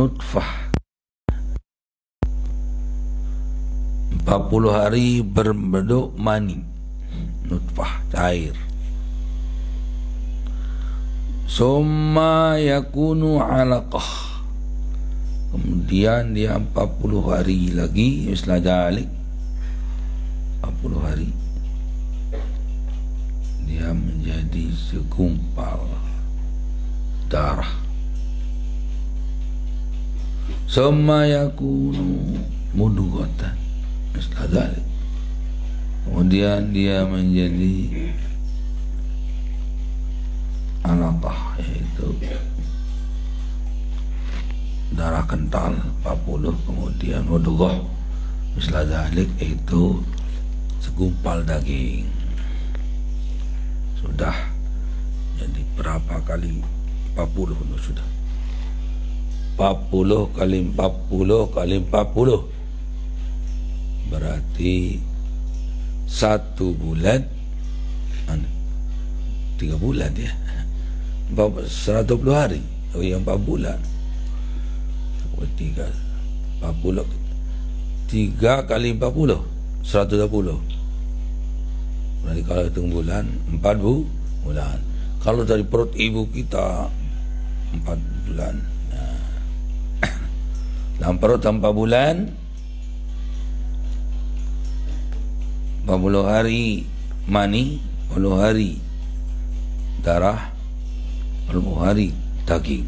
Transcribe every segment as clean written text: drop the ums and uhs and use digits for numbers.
nutfah, 40 hari berbentuk mani, nutfah, cair. Summa yakunu alaqah, kemudian dia 40 hari lagi, mislah dalik 40 hari dia menjadi segumpal darah. Summa yakunu mudghatan, mislah dalik, kemudian dia menjadi alaqah, yaitu darah kental 40, kemudian mudghah mislah dalik, yaitu segumpal daging. Sudah jadi berapa kali 40 itu sudah 40 kali 40 kali 40 berarti 1 bulan 3 bulan ya, 120 hari. Oh yang 4 bulan 40 3 kali 40 120. Berarti kalau hitung bulan 4 bulan. Kalau dari perut ibu kita 4 bulan. Dalam perut 4 bulan 40 hari mani, 40 hari darah, 40 hari daging.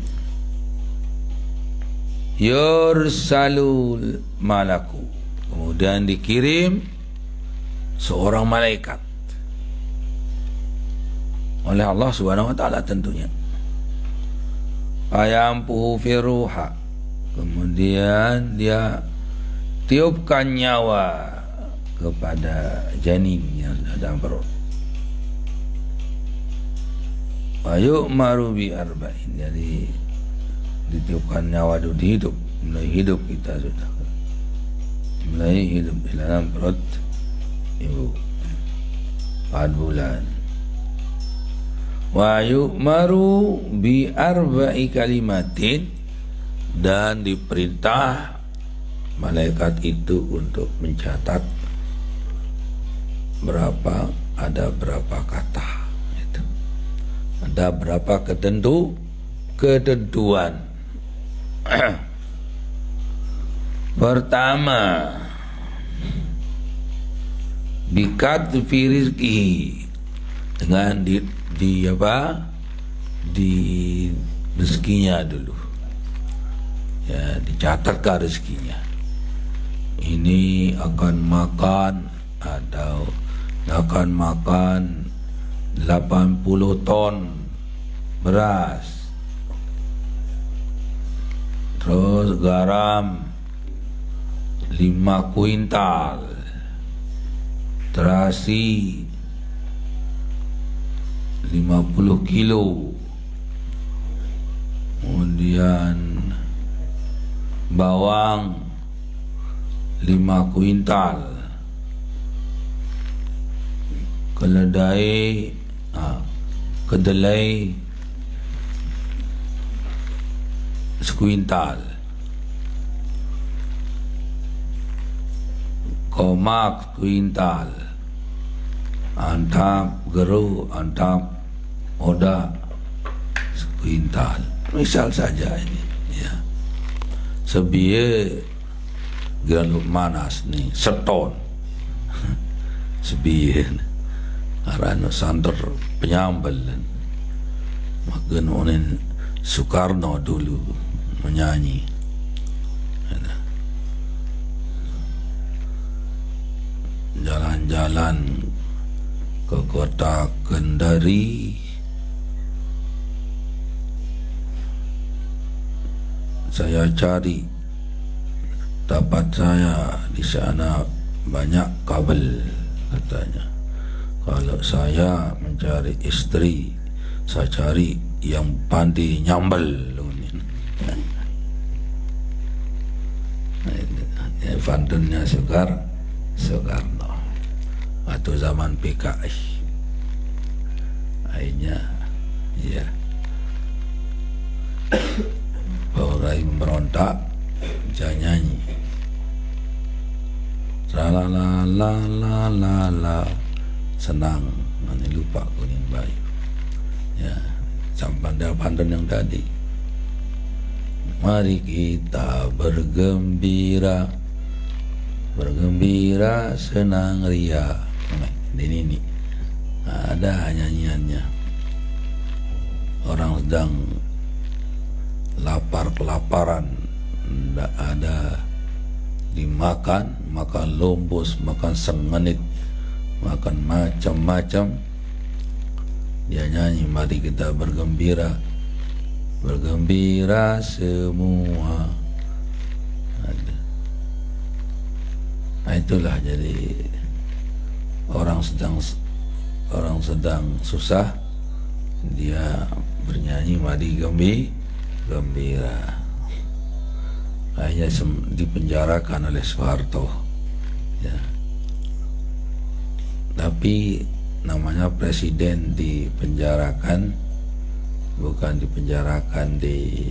Yursalul malaku, kemudian dikirim seorang malaikat oleh Allah Subhanahu wa taala tentunya. Ayampuhu firuha, kemudian dia tiupkan nyawa kepada janin yang dalam perut. Wa yu'maru bi arba'in, jadi ditiupkan nyawa itu hidup, mulai hidup kita sudah mulai hidup di dalam perut ibu 4 bulan. Wa yu'maru bi arba'i kalimatin, dan diperintah malaikat itu untuk mencatat ada berapa kata itu. Ada berapa ketentuan. Pertama, bikat rizki, dengan di rezekinya dulu ya, dicatatkan rezekinya. Ini akan makan atau akan makan 80 ton beras, terus garam 5 kuintal, terasi 50 kilo, kemudian bawang 5 kuintal, kedelai sekuintal, komak kuintal, antap geru, antap oda sekuintal. Misal saja ini ya. Sebiye granul manas nih seton sebiye arano santer penyambel, makan onen Soekarno dulu menyanyi. Jalan-jalan ke kota Kendari, saya cari, dapat saya di sana banyak kabel katanya. Kalau saya mencari istri, saya cari yang pandai nyambel. Fantunnya Soekarno waktu zaman PKI. Akhirnya ya Orang memberontak, jangan nyanyi. Tralalalala, senang, nanti lupa kuning bayu. Ya, sampai pantun yang tadi. Mari kita bergembira, bergembira senang ria. Ini ada nyanyiannya. Orang sedang kelaparan, tidak ada dimakan, makan lombos, makan sengenit, makan macam-macam. Dia nyanyi, mari kita bergembira, bergembira semua. Nah, itulah jadi orang sedang susah, dia bernyanyi mari gembira. Akhirnya dipenjarakan oleh Soeharto, ya. Tapi namanya presiden dipenjarakan, bukan dipenjarakan di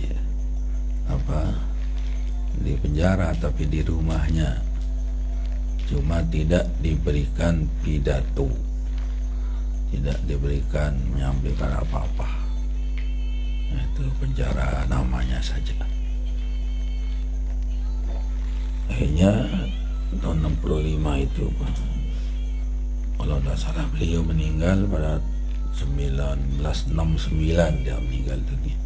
penjara, tapi di rumahnya. Cuma tidak diberikan pidato, tidak diberikan menyampaikan apa-apa. Nah, itu penjara namanya saja. Akhirnya tahun 65 itu, kalau tidak salah, beliau meninggal pada 1969, dia meninggal dunia.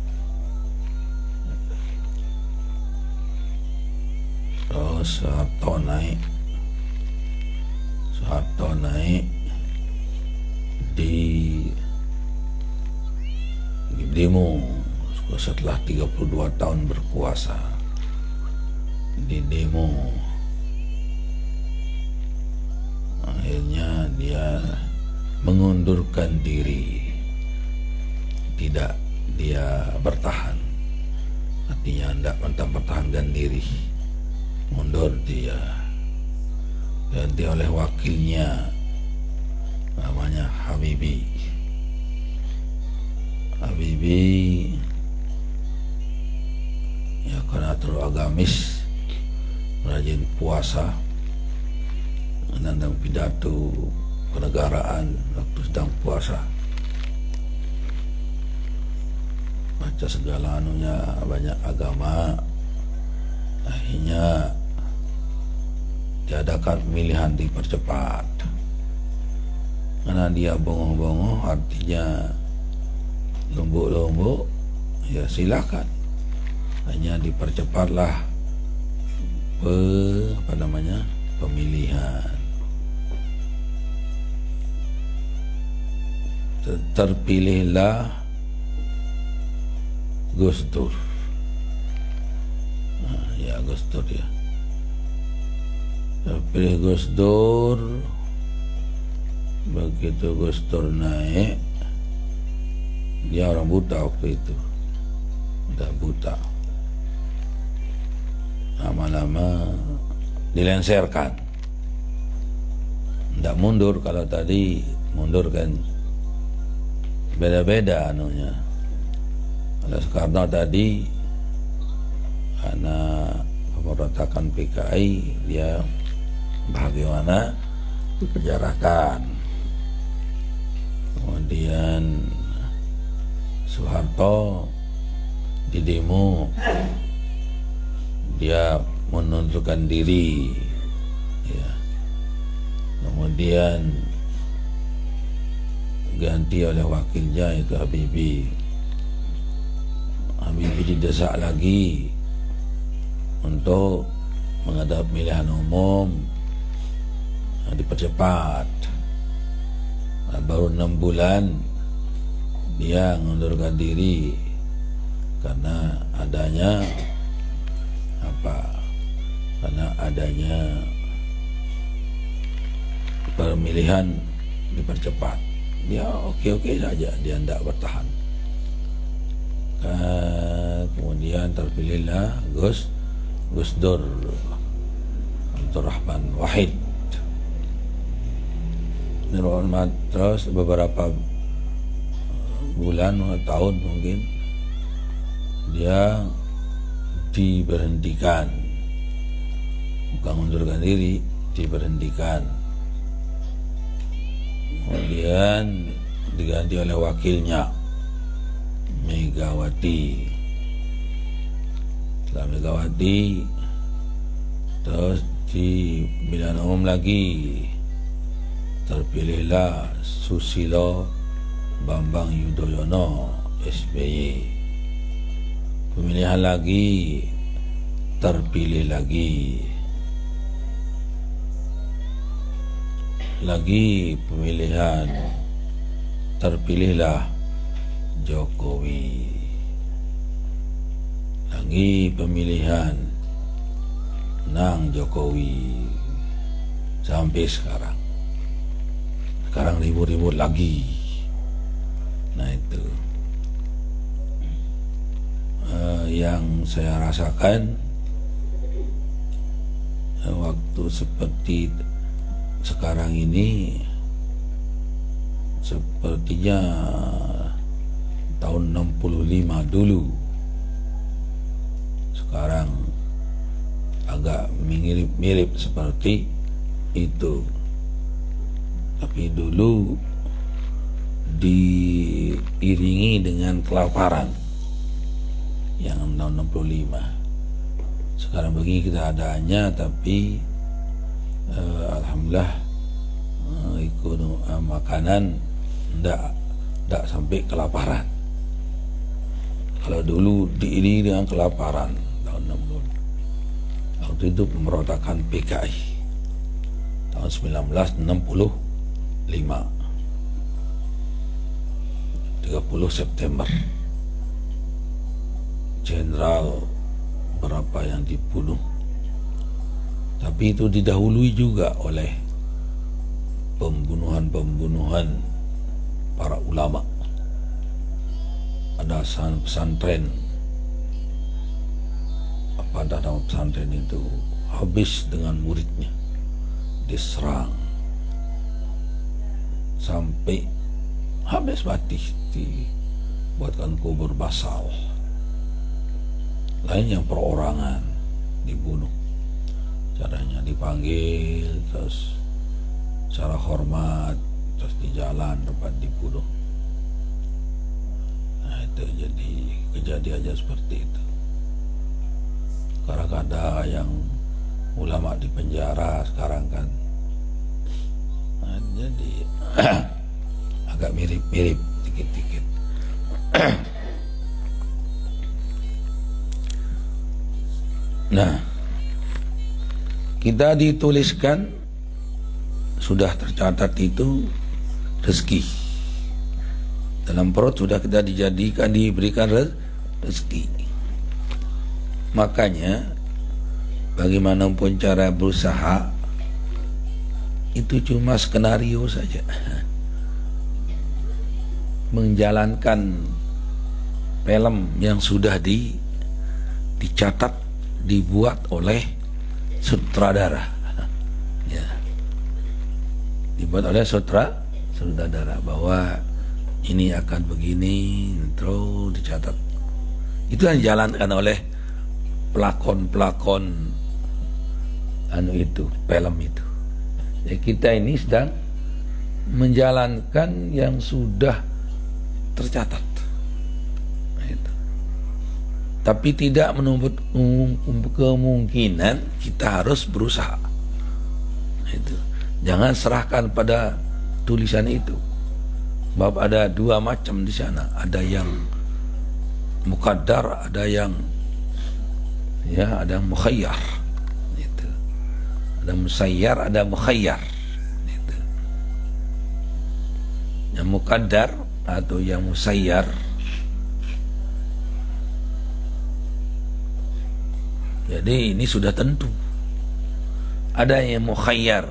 Terus Soeharto naik di demo setelah 32 tahun berkuasa. Di demo akhirnya dia mengundurkan diri, tidak dia bertahan, artinya tidak mempertahankan diri, mundur dia, ganti oleh wakilnya namanya Habibie ya, karena terlalu agamis, rajin puasa, menandang pidato kenegaraan waktu sedang puasa, baca segala anunya, banyak agama. Akhirnya diadakan pemilihan dipercepat, karena dia bongo-bongo, artinya lombok-lombok, ya silakan, hanya dipercepatlah pemilihan. Terpilihlah Gus Dur. Ya, Gus Dur ya. Terpilih Gus Dur. Begitu Gus Dur naik, dia orang buta waktu itu, udah buta. Lama-lama dilenserkan, tidak mundur. Kalau tadi mundur kan beda-beda anunya. Kalau Soekarno tadi karena pemberontakan PKI, dia bagaimana dipenjarakan. Kemudian Soeharto di demo, dia menundukkan diri, ya. Kemudian ganti oleh wakilnya itu Habibie didesak lagi untuk menghadap pemilihan umum, dipercepat. Baru 6 bulan dia mengundurkan diri karena adanya pemilihan dipercepat. Ya oke-oke saja, dia tidak bertahan. Kemudian terpilihlah Gus Dur Abdurrahman Wahid. Terus beberapa bulan, tahun mungkin, dia diberhentikan, bukan mengundurkan diri, diberhentikan, kemudian diganti oleh wakilnya Megawati. Setelah Megawati terus di pemilihan umum lagi, terpilihlah Susilo Bambang Yudhoyono SBY. Pemilihan lagi, terpilih lagi pemilihan, terpilihlah Jokowi. Lagi pemilihan, menang Jokowi. Sampai sekarang ribut-ribut lagi. Nah itu yang saya rasakan waktu seperti sekarang ini, sepertinya tahun 65 dulu. Sekarang agak mirip-mirip seperti itu. Tapi dulu diiringi dengan kelaparan yang tahun 65. Sekarang begini kita adanya, tapi alhamdulillah makanan tidak sampai kelaparan. Kalau dulu diiringi dengan kelaparan tahun 60. Waktu itu pemberontakan PKI tahun 1965, 30 September. Jenderal berapa yang dibunuh, tapi itu didahului juga oleh pembunuhan para ulama. Ada pesantren, apa nama pesantren itu, habis dengan muridnya, diserang sampai habis mati, dibuatkan kubur basal. Lain yang perorangan dibunuh, caranya dipanggil terus secara hormat, terus di jalan tempat dibunuh. Nah itu jadi kejadiannya seperti itu. Sekarang ada yang ulama di penjara sekarang kan. Nah, jadi agak mirip-mirip dikit-dikit. Nah, kita dituliskan, sudah tercatat itu rezeki. Dalam perut sudah kita diberikan rezeki. Makanya bagaimanapun cara berusaha, itu cuma skenario saja. Menjalankan film yang sudah dicatat, dibuat oleh sutradara, ya, dibuat oleh sutradara bahwa ini akan begini, terus dicatat. Itu yang dijalankan oleh pelakon itu film itu. Ya, kita ini sedang menjalankan yang sudah tercatat. Tapi tidak menuntut kemungkinan, kita harus berusaha. Itu. Jangan serahkan pada tulisan itu. Sebab ada dua macam di sana. Ada yang muqaddar, ada yang mukhayyar. Itu. Ada musayyar, ada mukhayyar. Itu. Yang muqaddar atau yang musayyar, jadi ini sudah tentu. Ada yang mukhayyar,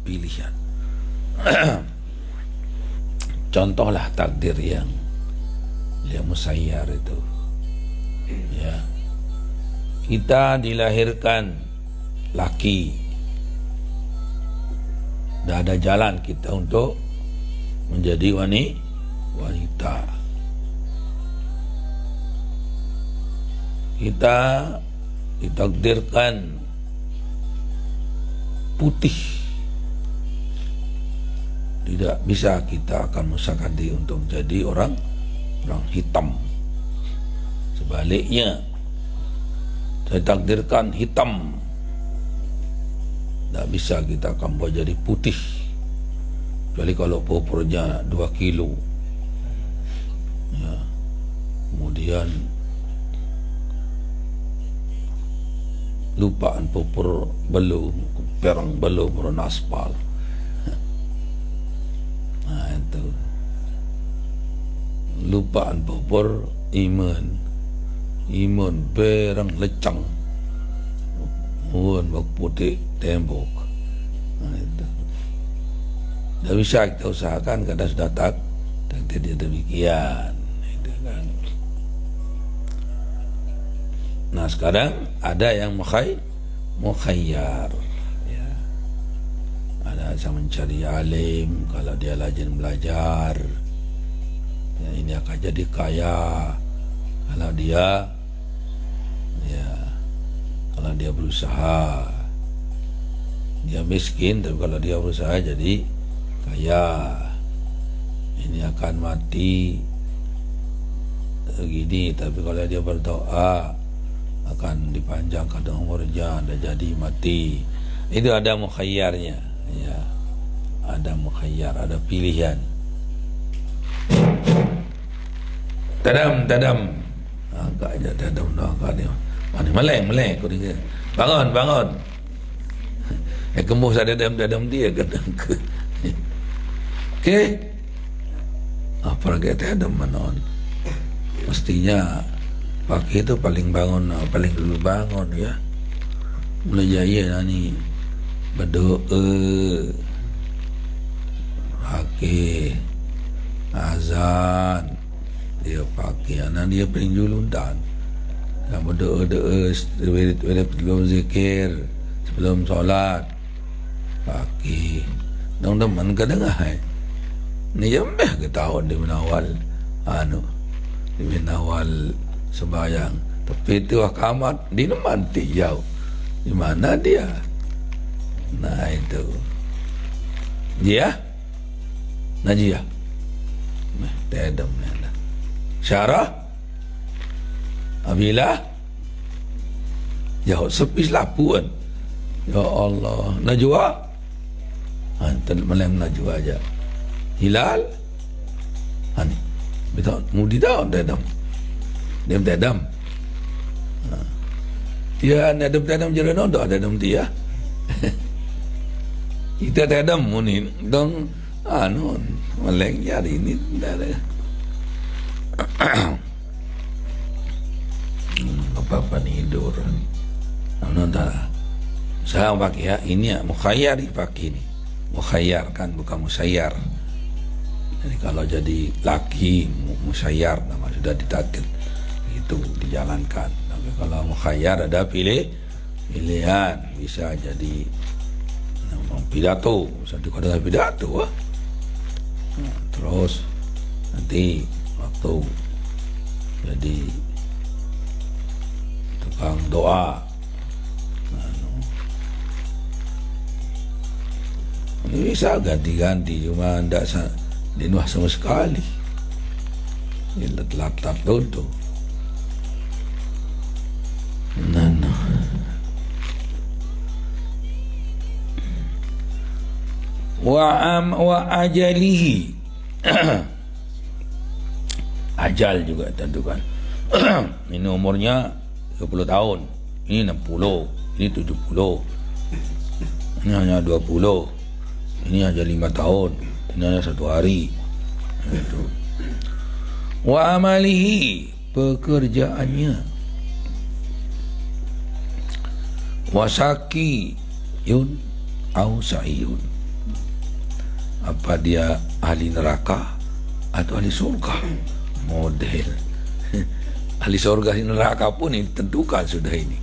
pilihan. Contohlah takdir yang musayyar itu. Ya. Kita dilahirkan laki. Tidak ada jalan kita untuk menjadi wanita. Kita ditakdirkan putih, tidak bisa kita akan memaksakan diri untuk jadi orang hitam. Sebaliknya, saya takdirkan hitam, tidak bisa kita akan buat jadi putih, kecuali kalau purnya 2 kilo ya. Kemudian lupaan pupur belu, perang belu berwarna aspal. Nah itu lupaan pupur iman berang lecang, bak putih tembok. Nah itu tidak bisa kita usahakan karena sudah takdir demikian. Itu kan. Nah sekarang ada yang mukhayyar ya. Ada yang mencari alim, kalau dia rajin belajar ya, ini akan jadi kaya. Kalau dia berusaha, dia miskin, tapi kalau dia berusaha jadi kaya. Ini akan mati begini, tapi kalau dia berdoa akan dipanjangkan umurnya dan jadi mati. Itu ada mukhayyarnya ya. Ada mukhayyar, ada pilihan. Tadam agak aja tadam agak dia mana meleng kau dengar bangun kembus ada tadam dia kadang ke apa lagi tadam manon mestinya pagi itu paling dulu bangun ya, mulai jaya nani berdoa pagi azan dia pakai anak dia paling julundan, kamu doa sebelum zikir, sebelum solat pakai dong teman kadang ni jambeh ke tahun di menawal di menawal sembahyang, tapi itu akamat di manti jauh di mana dia. Nah itu dia Najiyah tedam Syarah Abilah jauh sepis lapuan ya Allah. Najwa antar malam Najwa aja Hilal ani betul mudi dah tedam dia tedam dia tedam jalan dah tedam dia kita tedam muni dong meleng jari ini dah apa tidur saya pakai ya ini ya mukhayyar pakai ini mukhayyar kan bukan musayyar. Jadi kalau jadi laki musayyar nama sudah ditakdir itu dijalankan. Tapi kalau mukhayyar ada pilihan, bisa jadi pidato, bisa dikatakan pidato terus nanti waktu jadi tukang doa ini bisa ganti-ganti, cuma tidak dinuah sama sekali telat tuh wa ajalihi ajal juga tentukan. Ini umurnya 30 tahun, ini 60, ini 70, ini hanya 20, ini hanya 5 tahun, ini hanya 1 hari. Itu. Wa amalihi pekerjaannya, wasaki yun au sa'iyun, apa dia ahli neraka atau ahli surga. Model ahli surga ahli neraka pun ditentukan sudah ini.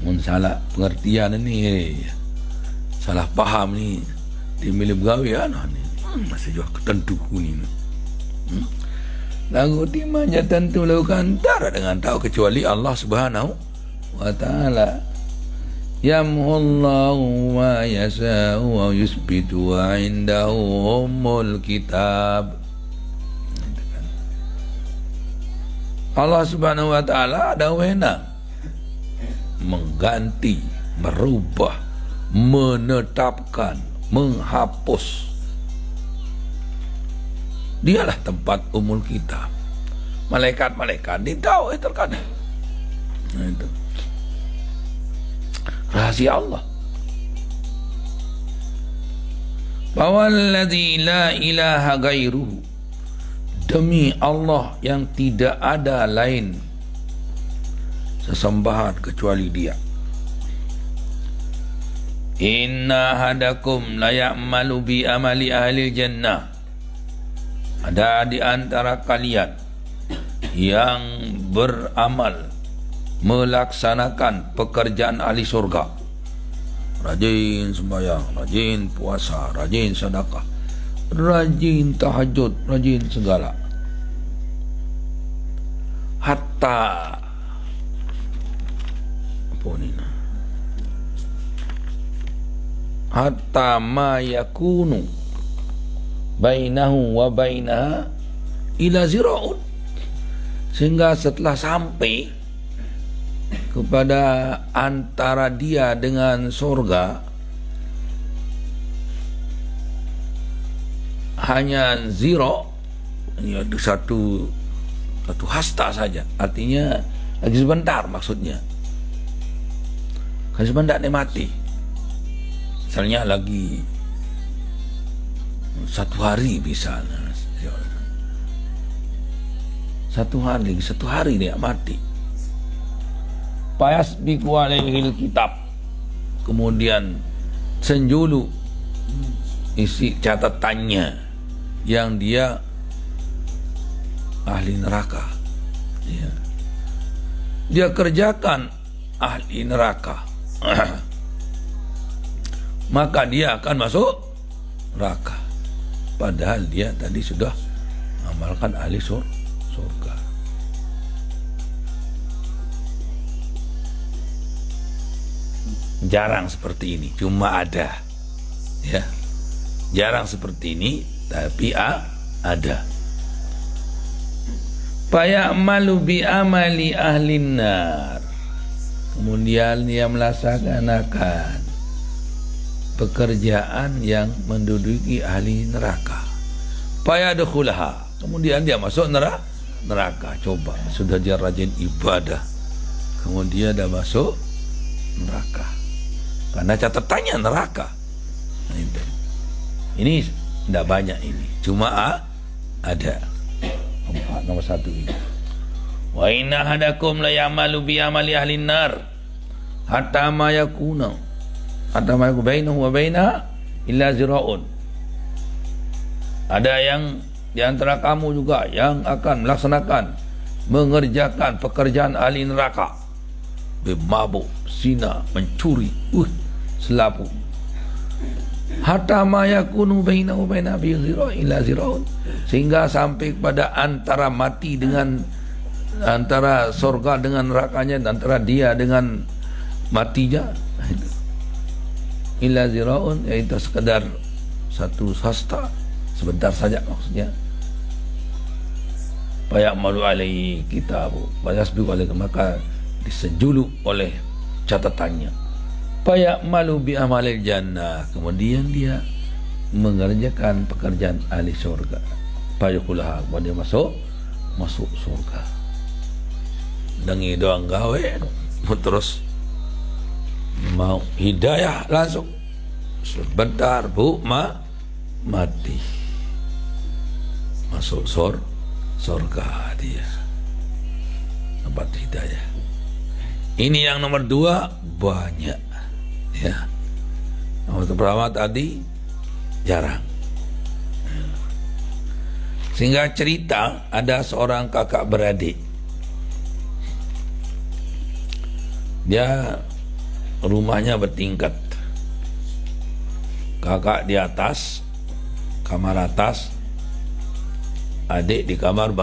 Mun salah pengertian ini, salah paham ni di milih gawean ni masih juga ketentu ni. lagu timanya tentu lakukan antara dengan tahu kecuali Allah Subhanahu wa ta'ala. Yamhullahu wa yasha'u wa yusbitu wa indahu ummul kitab. Allah Subhanahu wa ta'ala ada wewenang mengganti, merubah, menetapkan, menghapus. Dialah tempat umul kitab. Malaikat-malaikat ditahu terkadang. Nah, itu rahasia Allah. Fawalladzi la ilaha ghairuhu, demi Allah yang tidak ada lain sesembahan kecuali Dia. Inna hadakum la ya'malu bi amali ahli jannah, ada di antara kalian yang beramal, melaksanakan pekerjaan ahli surga, rajin sembahyang, rajin puasa, rajin sedekah, rajin tahajud, rajin segala, hatta apa ni, hatta ma yakunu bainahu wa bainaha ila zira'un, sehingga setelah sampai kepada antara dia dengan surga hanya zira, ya, satu hasta saja, artinya lagi sebentar, maksudnya kan sebentar dia mati. Misalnya lagi 1 hari bisa, 1 hari dia mati. Fayasbiqu alaihil kitab, kemudian senjulu isi catatannya yang dia ahli neraka, ya. Dia kerjakan ahli neraka maka dia akan masuk neraka, padahal dia tadi sudah amalkan ahli surga. Jarang seperti ini, cuma ada, ya, jarang seperti ini, tapi ada. Fayamalu bi amali ahlin nar, kemudian dia melaksanakan pekerjaan yang menduduki ahli neraka. Fayadkhulaha, kemudian dia masuk neraka. Coba, sudah dia rajin ibadah, kemudian dia masuk neraka karena catatannya neraka. Nah, ini tidak banyak, ini cuma ada. Nomor 1 ini, wa inna hadakum la ya'malu bi amali ahli nar hatta ma yakuna bainahu wa bainaha illa zira'un. Ada yang di antara kamu juga yang akan melaksanakan, mengerjakan pekerjaan ahli neraka, mabuk, zina, mencuri, selapu. Hatta ma yakunu bainahu wa baina illa zira'un, sehingga sampai pada antara mati dengan, antara surga dengan nerakanya, antara dia dengan matinya, illa zira'un, yaitu sekedar 1 hasta, sebentar saja maksudnya. Fayamalu alaihi kitabu fayasbiqu alaihi, maka disenjulu oleh catatannya. Fayamalu bi amalil jannah, kemudian dia mengerjakan pekerjaan ahli surga. Fayadkhulaha, kemudian masuk surga. Dengi doang gawe terus mau hidayah langsung sebentar mati, masuk surga dia, dapat hidayah. Ini yang nomor 2 banyak, ya. Nomor pertama tadi jarang. Sehingga cerita ada seorang kakak beradik, dia rumahnya bertingkat, kakak di atas, kamar atas, adik di kamar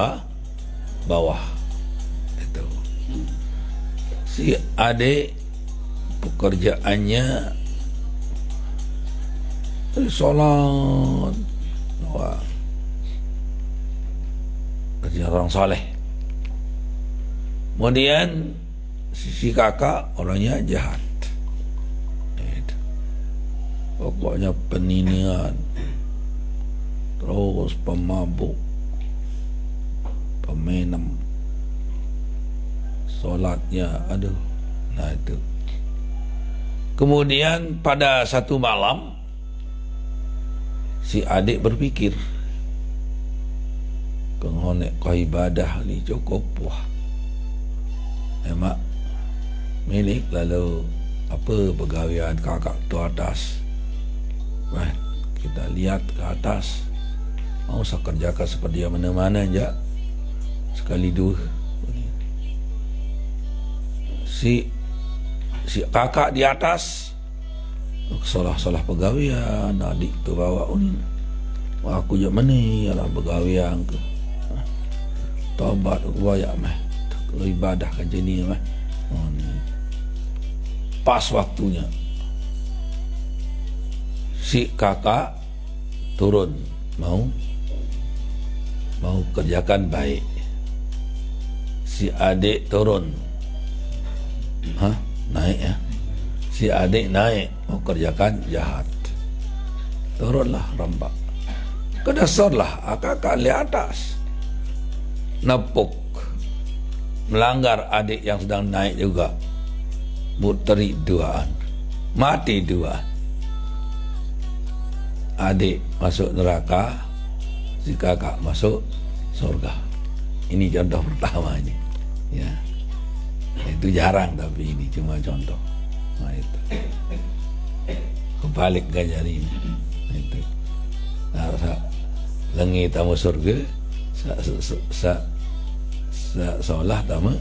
bawah. Itu si adik pekerjaannya sholat, wah, kerja orang soleh. Kemudian si kakak orangnya jahat. Pokoknya peninian, terus pemabuk, peminum, solatnya, aduh. Nah itu. Kemudian pada satu malam si adik berpikir, kengonek kau ibadah ni cukup wah. Emak milik lalu apa pegawaian kakak tu atas. Wah, kita lihat ke atas. Mau saya kerjakan seperti yang mana-mana aja. Sekali dua. Si kakak di atas salah pegawaian, adik tu bawa ni. Wah, aku je mana ialah pegawaian ke. Taubat banyak mah. Kalau ibadah kan jenis mah. Pas waktunya. Si kakak turun mau kerjakan baik. Si adik turun, naik ya. Si adik naik mau kerjakan jahat. Turunlah rambak. Kedasarlah kakak di atas. Nepuk, melanggar adik yang sedang naik juga. Muteri duaan, mati dua. Adik masuk neraka, si kakak masuk surga. Ini contoh pertama ini. Ya, itu jarang tapi ini cuma contoh. Nah itu kebalik ganjar ini. Nah, itu. Nah, lengi tamu surga, seolah tamu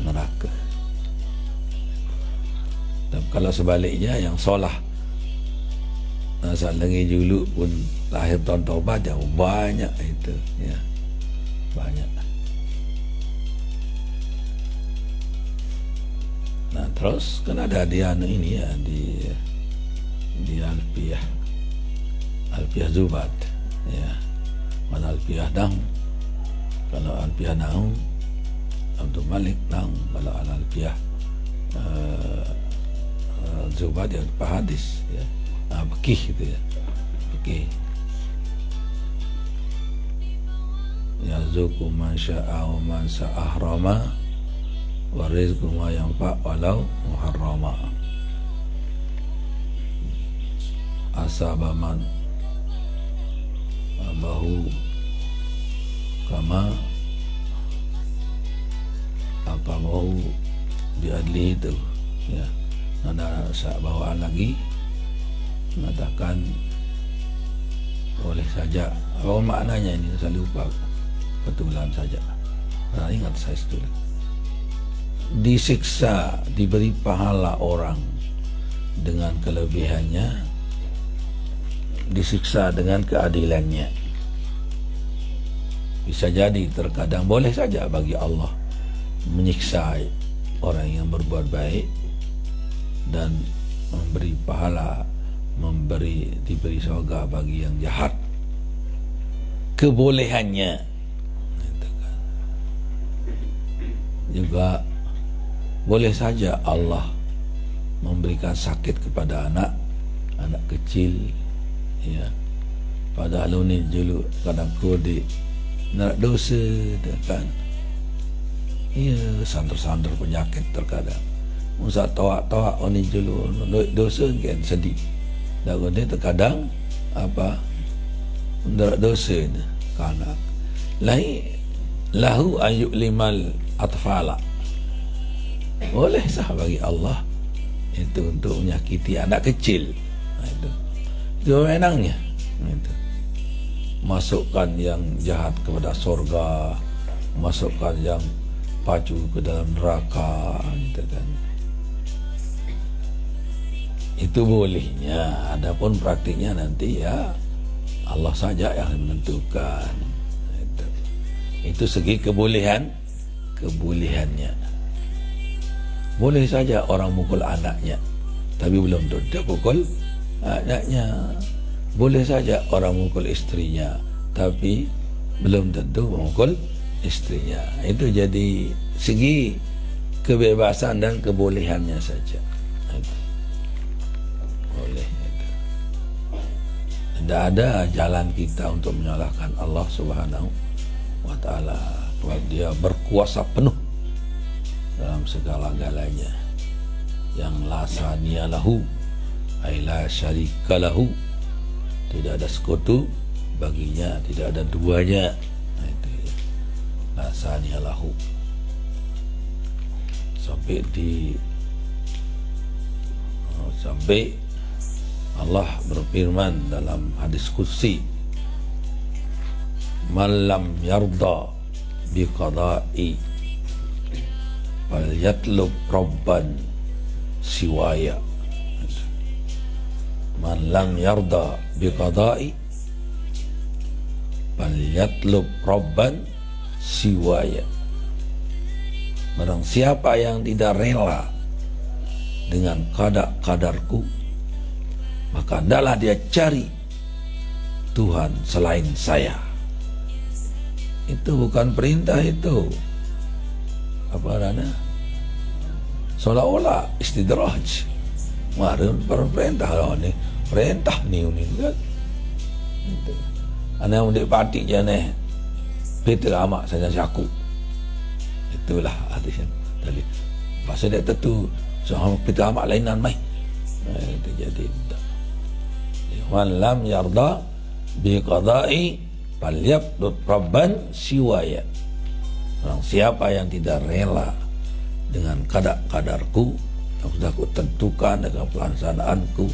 neraka. Dan kalau sebaliknya yang solah saat lengi juluk pun lahir tahun taubat jauh banyak itu ya, banyak. Nah terus kan ada dia ini ya di Alfiah Zubat ya, mana Alfiah Dang, kalau Alfiah Naung Abdul Malik Naung, kalau Alfiah Zubat ya hadis ya. Bekih gitu ya, bekih. Yazuku man sya'a wa man sa'ahrama wa rizqu ma yanfa' walau muharrama. Asaba man abahu kama apa mau biadli itu ya. Ada bawaan lagi mengatakan boleh saja. Apa maknanya ini saya lupa, betulan saja. Nah, ingat saya itu. Disiksa, diberi pahala orang dengan kelebihannya, disiksa dengan keadilannya. Bisa jadi terkadang boleh saja bagi Allah menyiksa orang yang berbuat baik dan memberi pahala, diberi surga bagi yang jahat. Kebolehannya juga boleh saja Allah memberikan sakit kepada anak kecil ya, padahal ini juluk kadang kode nak dosa kan ya, santer penyakit terkadang musa tawak ini juluk dosa kan sedih. Dan dia terkadang apa mendarat dosa ni kanak lahu ayuk limal atfala, boleh sah bagi Allah itu untuk menyakiti anak kecil. Nah, itu menangnya. Nah, itu masukkan yang jahat kepada surga, masukkan yang pacu ke dalam neraka gitu kan. Itu bolehnya. Adapun praktiknya nanti ya Allah saja yang menentukan. Itu. Itu segi kebolehannya. Boleh saja orang mukul anaknya, tapi belum tentu dia pukul anaknya. Boleh saja orang mukul istrinya, tapi belum tentu memukul istrinya. Itu jadi segi kebebasan dan kebolehannya saja. Boleh. Tidak ada jalan kita untuk menyalahkan Allah Subhanahu wa Ta'ala. Dia berkuasa penuh dalam segala-galanya. Yang la saniya lahu ay la syarika lahu, tidak ada sekutu baginya, tidak ada duanya. Itu la saniya lahu. Sampai Allah berfirman dalam hadis qudsi, man lam yarda biqada'i wal yatlub rabban siwaya. Man lam yarda biqada'i wal yatlub rabban siwaya. Barang siapa yang tidak rela dengan kadarku, maka hendaklah dia cari Tuhan selain saya. Itu bukan perintah, itu apa namanya, seolah-olah istidraj. Kemarin perintah ini, perintah ni kan. Itu. Ane yang mendekati je ni, Peter amak saya syaku. Itulah hadisnya tadi. Pasal dia tentu soal Peter amak lainan mai. Itu jadi man lam yarda bi qada'i falyabdud rabban siwaya. Orang siapa yang tidak rela dengan kadarku yang sudah aku tentukan dengan pelaksanaanku,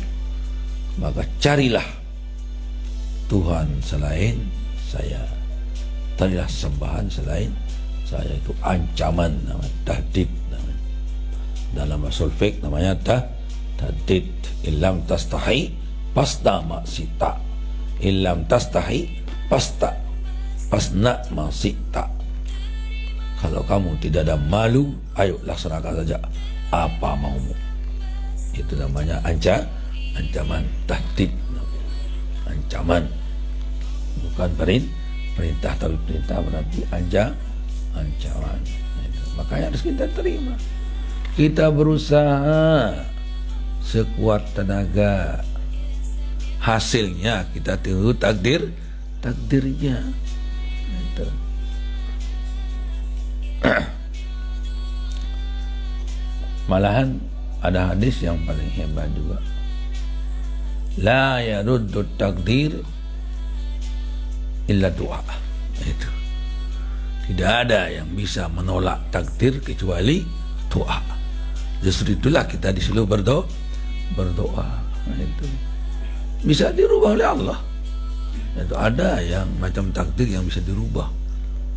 maka carilah Tuhan selain saya. Carilah sembahan selain saya. Itu ancaman, namanya tahdid namanya. Dalam usul fiqh namanya tahdid. Illam tastahi pasna maksita, illam tastahi pasna maksita. Kalau kamu tidak ada malu, ayo laksanakan saja apa maumu. Itu namanya ancaman tahdid. Ancaman, bukan perintah, tapi perintah berarti ancaman. Makanya harus kita terima. Kita berusaha sekuat tenaga, hasilnya kita tunggu takdirnya. Itu. Malahan ada hadis yang paling hebat juga. La yaruddu takdir illa doa. Itu. Tidak ada yang bisa menolak takdir kecuali doa. Justru itulah kita disuruh berdoa. Itu bisa dirubah oleh Allah. Itu ada yang macam takdir yang bisa dirubah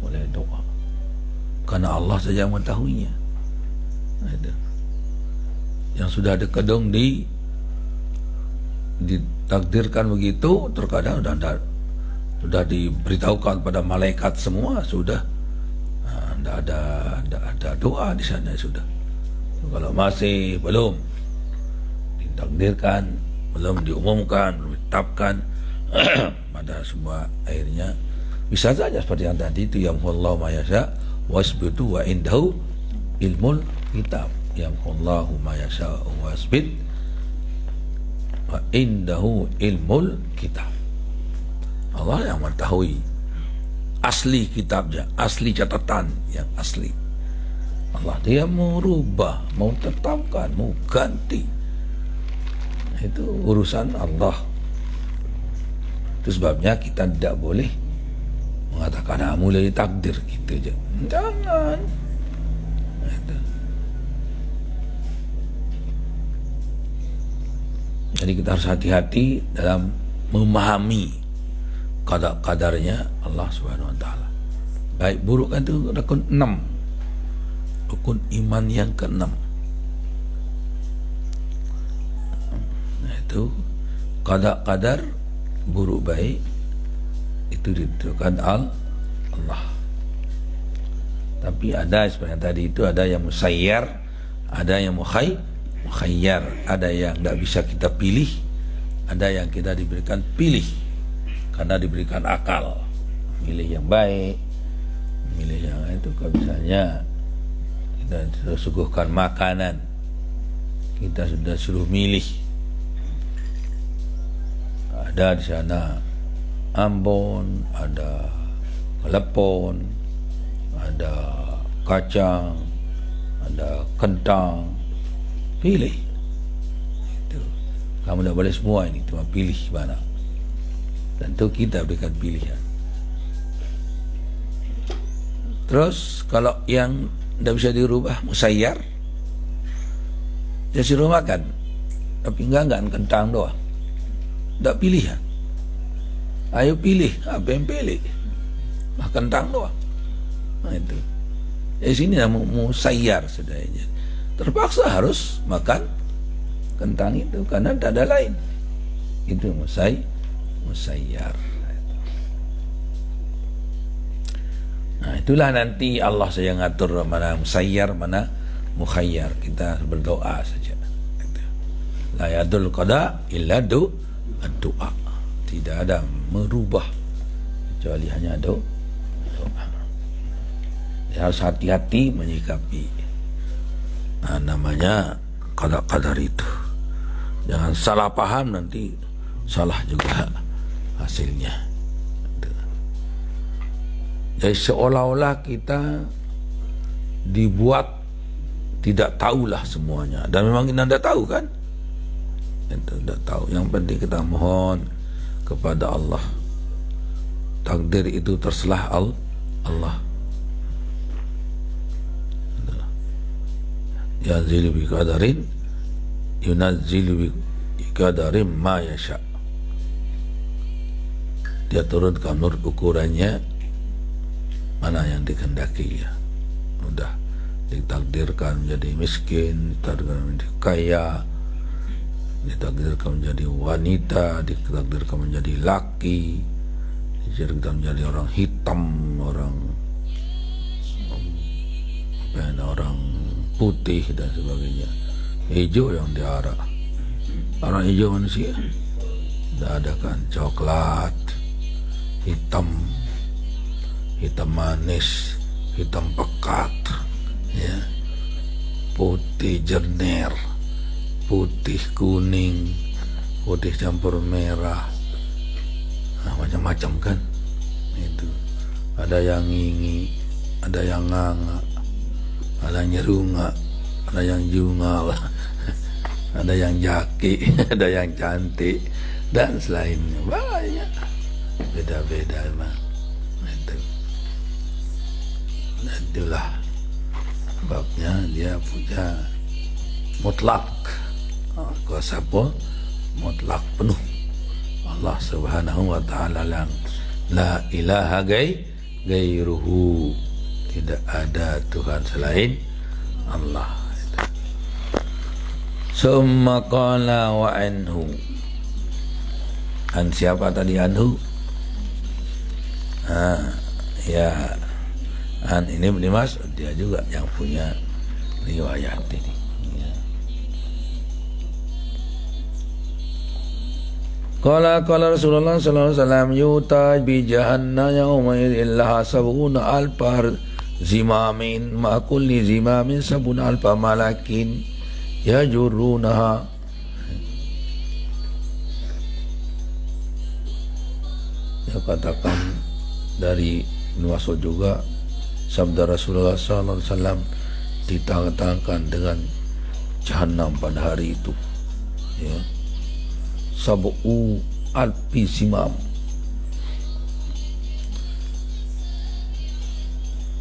oleh doa, karena Allah saja mengetahuinya. Itu. Yang sudah dikedung ditakdirkan begitu, terkadang sudah diberitahukan pada malaikat semua, sudah tidak ada doa di sana sudah. Kalau masih belum ditakdirkan, belum diumumkan, belum ditetapkan pada semua akhirnya bisa saja seperti yang tadi itu, yamhullahu ma yasha wasbitu wa indahu ilmul kitab. Yamhullahu ma yasha wasbit wa indahu ilmul kitab. Allah yang mengetahui asli kitabnya, asli catatan yang asli. Allah dia mau rubah, mau tetapkan, mau ganti. Itu urusan Allah. Itu sebabnya kita tidak boleh mengatakan mulai takdir gitu aja. Jangan. Itu. Jadi kita harus hati-hati dalam memahami kadarnya Allah Subhanahu wa taala. Baik buruk kan itu rukun 6. Rukun iman yang ke-6. Nah, itu qadar buruk baik itu ditentukan Allah. Tapi ada seperti yang tadi itu, ada yang musayyar, ada yang mukhayyar, ada yang tidak bisa kita pilih, ada yang kita diberikan pilih karena diberikan akal, milih yang baik, milih yang itu. Kalau misalnya kita suguhkan makanan, kita sudah suruh milih, ada di sana ambon, ada klepon, ada kacang, ada kentang, pilih. Itu kamu tidak boleh semua ini, cuma pilih mana. Tentu kita berikan pilihan. Terus kalau yang tidak bisa dirubah, musayyar, dia suruh makan, tapi enggak kentang doang, tidak pilihan. Ayo pilih, apa yang pilih? Kentang doang. Nah itu. Di sini musayyar sudah. Terpaksa harus makan kentang itu karena tidak ada lain. Itu musayyar. Nah itulah nanti Allah saya ngatur mana musayyar, mana mukhayyar. Kita berdoa saja. La yadul qada illa doa. Tidak ada merubah kecuali hanya doa. Harus hati-hati menyikapi namanya qada-qadar itu. Jangan salah paham, nanti salah juga hasilnya. Jadi seolah-olah kita dibuat tidak tahulah semuanya, dan memang kita tidak tahu kan? Kita tidak tahu. Yang penting kita mohon kepada Allah. Takdir itu terserah Allah. Yanzilu bi qadarin yunazzilu bi qadarin ma yasha. Dia turunkan menurut ukurannya mana yang dikehendaki ya. Udah ditakdirkan menjadi miskin, ditakdirkan menjadi kaya, ditakdirkan menjadi wanita, ditakdirkan menjadi laki, ditakdirkan menjadi orang hitam, orang putih dan sebagainya. Hijau yang diarah. Orang hijau manusia tidak ada kan, coklat, hitam manis, hitam pekat, ya, putih jerner, putih kuning, putih campur merah, macam-macam kan. Itu ada yang ngingi, ada yang nganga, ada yang nyerunga, ada yang jungal, ada yang jaki, ada yang cantik, dan selainnya banyak, beda-beda emang. Itu. Dan itulah sebabnya dia punya mutlak, kuasa pun mutlak penuh. Allah Subhanahu wa Ta'ala la ilaha gairuhu. Tidak ada Tuhan selain Allah. Summa qala wa anhu. An siapa tadi anhu? Ya, an ini Ibnu Mas'ud, dia juga yang punya riwayat ini. Qala Rasulullah sallallahu alaihi wasallam yutaj bi jahannam yawma illa sabuna alfar zimamin ma kulli zimamin sabuna alfa malakin yajurrunaha. Ya, katakan dari Ibnu Mas'ud juga, sabda Rasulullah sallallahu alaihi wasallam, ditangkan dengan jahanam pada hari itu, ya, sab'u alfi zimam,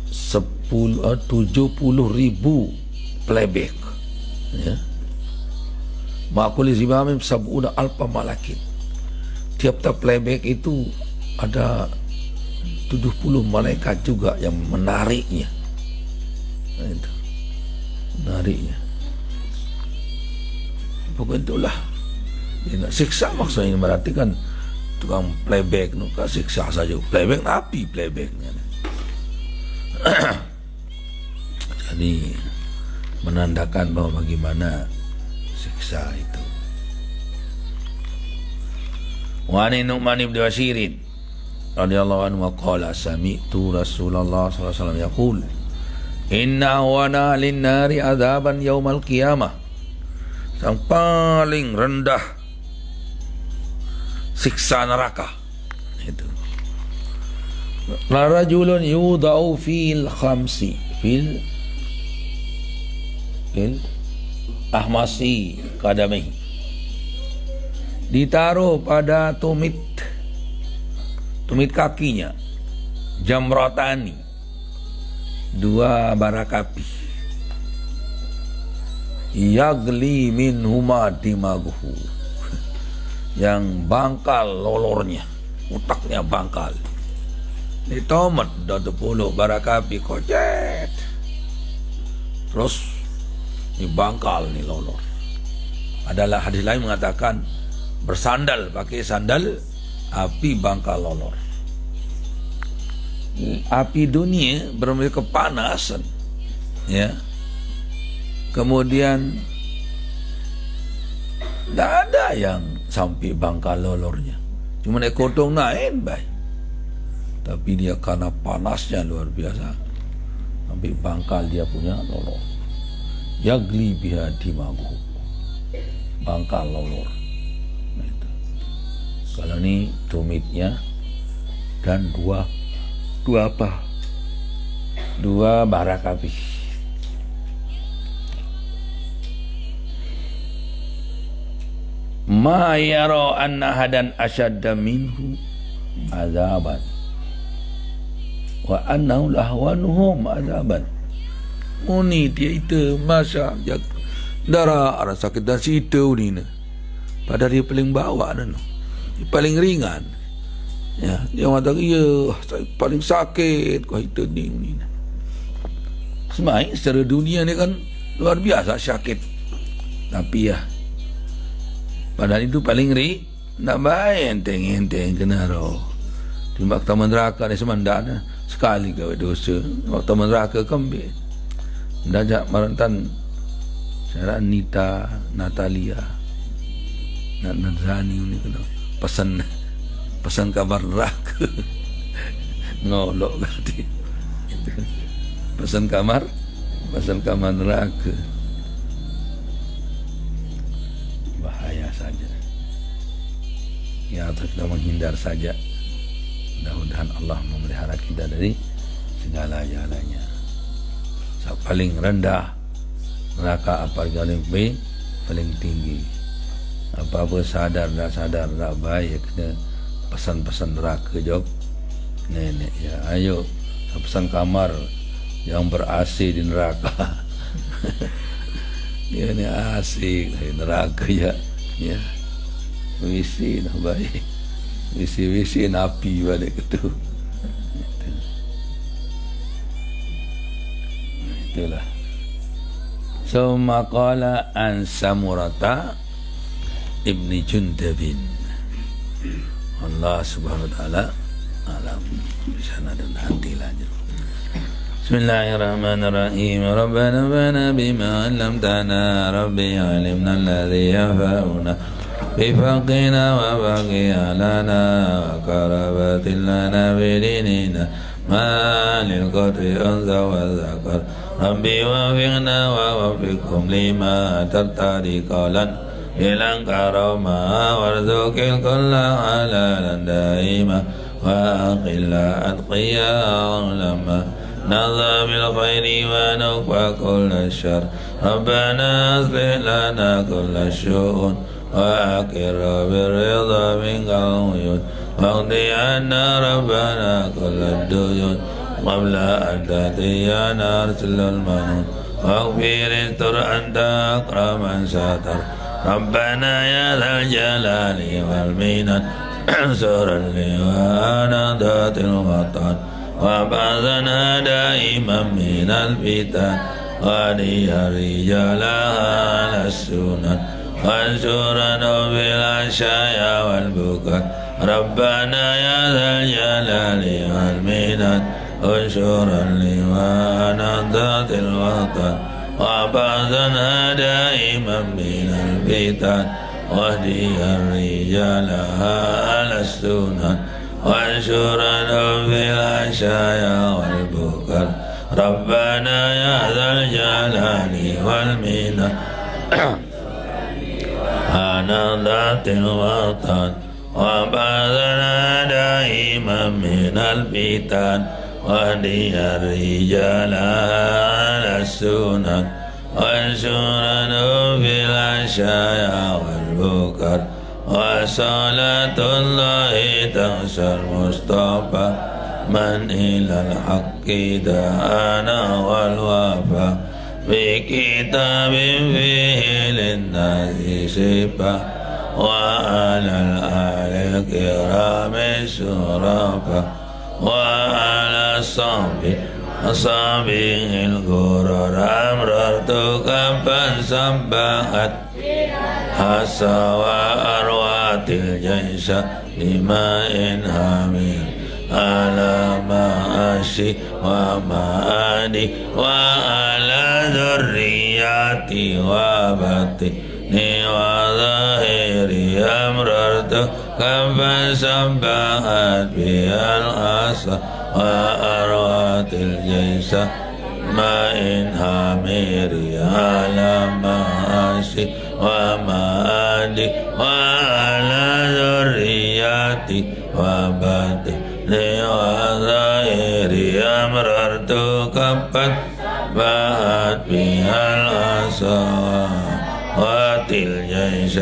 70.000 playback, ya. Ma'kuli zimamin sab'una alfa malakin. Tiap-tiap playback itu ada 70 malaikat juga yang menariknya. Nah, itu menariknya. Pokoknya itulah. Ya, siksa maksudnya berarti kan tukang playback, nuka siksa saja. Playback napi playbacknya. Ini menandakan bahwa bagaimana siksa itu. Wa an Nu'man bin Bashir radhiyallahu anhu qala sami'tu Rasulullah sallallahu alaihi wasallam yaqul inna wana lin-nari adzaban yaumal qiyamah. Yang paling rendah siksa neraka itu. La rajulun yudau fil khamsi fil ahmasi kadamihi, ditaruh pada tumit kakinya, jamratani, dua bara api, yagli minhuma dimaguhu, yang bangkal lolornya, otaknya bangkal, ditomet dari 10 bara api kocet, terus ini bangkal nih lolor. Adalah hadis lain mengatakan bersandal, pakai sandal api bangkal lolor. Api dunia bermula kepanasan, ya. Kemudian tidak ada yang sampai bangkal lolornya, cuma naik kotong naik baik. Tapi dia karena panasnya luar biasa sampai bangkal dia punya lolor. Yagli biha dimagu, bangkal lolor. Nah, itu. Kalau ini tumitnya dan dua bara api. Ma yara anna hadan asyadda minhu azaban wa annahu lahwanuhum azaban. Muni dia itu masa darah rasa sakit dan situ ni, padahal dia paling bawah dan dia paling ringan. Ya, dia mengatakan ya paling sakit kau itu ni. Semai secara dunia ni kan luar biasa sakit, tapi ya padahal itu paling nak baik enteng kena roh. Di waktu neraka ni semandana sekali gawe dosa, waktu neraka kembali. Dajak marantan Sarah Anita Natalia Nazani ni kena pesan kabar neraka. Ngolok berarti pesan kamar neraka. Bahaya saja ya, atau kita menghindar saja. Mudah-mudahan Allah memelihara kita dari segala jalannya. Paling rendah neraka, apa paling tinggi. Apa-apa sadar tak baik, kena pesan-pesan neraka jawab nenek ya, ayo pesan kamar yang ber-AC di neraka. Dia ni asik di neraka ya. WC dah baik, WC napi balik itu. Itulah. Summa qala an Samurata ibni Jundabin. Allah subhanahu wa ta'ala alam di sana dan hati lanjut. Bismillahirrahmanirrahim. Rabbana bana bima 'allamtana rabbi 'allimna alladhi yanfa'una bifaqina wa baqiya lana wa karabatin lana bidinina ma lil qadri anza wa zakar rabbi wafiqna wa wafiqkum lima tartadi qalan bilang karama warzuqil kulla halalan daima wa aqilla atqiya lama nadha bil khairi wa nukwa kulla syar rabbana aslih lana kulla syu'un wa akira birridha minkal uyun waqdi anna rabbana kulla duyun qabla an tatiyana arsilul manun waghfir istur anta akraman satar rabbana ya dhal jalali wal minan suralli wa anadatil watan wa ba'zana daiman minal fitan wa diya rijalaha lasunan wa surana bil asyaya wal bukat rabbana ya dhal jalali wal minan أنشرا لمنضة الوطن وبعثنا دائما من الفتن واهدي الرجال على السنن وانشرنا في العشايا والبكر ربنا يا ذا الجلال والمنن نهضة الوطن وبعثنا دائما من الفتن واهدي الرجال على السنن وانشرنا في العشايا والبكر وصلاة الله تغشى المصطفى من إلى الحق دعانا والوفا بكتاب فيه للناس شفا وعلى الآل الكرام الشرفا وعلى أصحابه الغرر أمررتك فانسبحت حسى وأروات الجيش بماء حميم على مآشي ومآني وعلى ذرياتي وبطني وظاهري أمررت كفا سبحت بها العصا وأروات الجيش ماء حمير على مآشي ومآني وعلى ذرياتي وبطني وظاهري أمررت كفت بهت بها العصا وأتي الجيش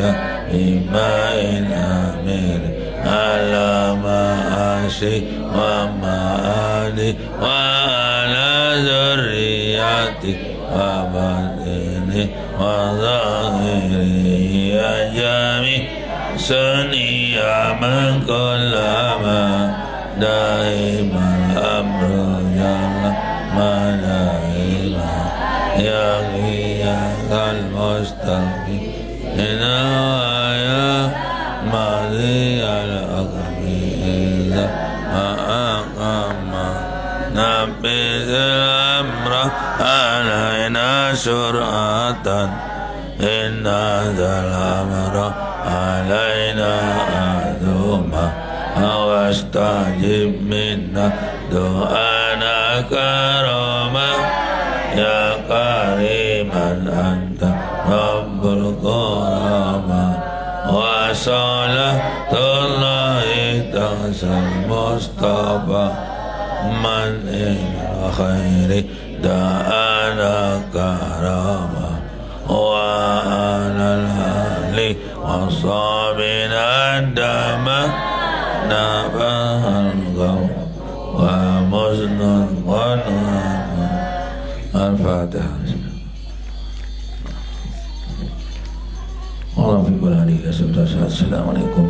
بماء حمير على مآشي ومآني وعلى ذرياتي وبطني وظاهري يا جامع سني يا من كلما دائما الأمر جل ما دائما يا غياث المستقيم يا ماضي الأقم إذا ما أقام نبذ الأمر علينا سرعة إن ذا الأمر علينا أذوما واستجب منا دعانا كرما يا كريما أنت رب الكرامة وصلاة الله تغشى المصطفى من إلى خير دعانا كرامة وعلى الأهل وصابنا الدم نبه الغو ومزن ونعم الفاتحة Assalamualaikum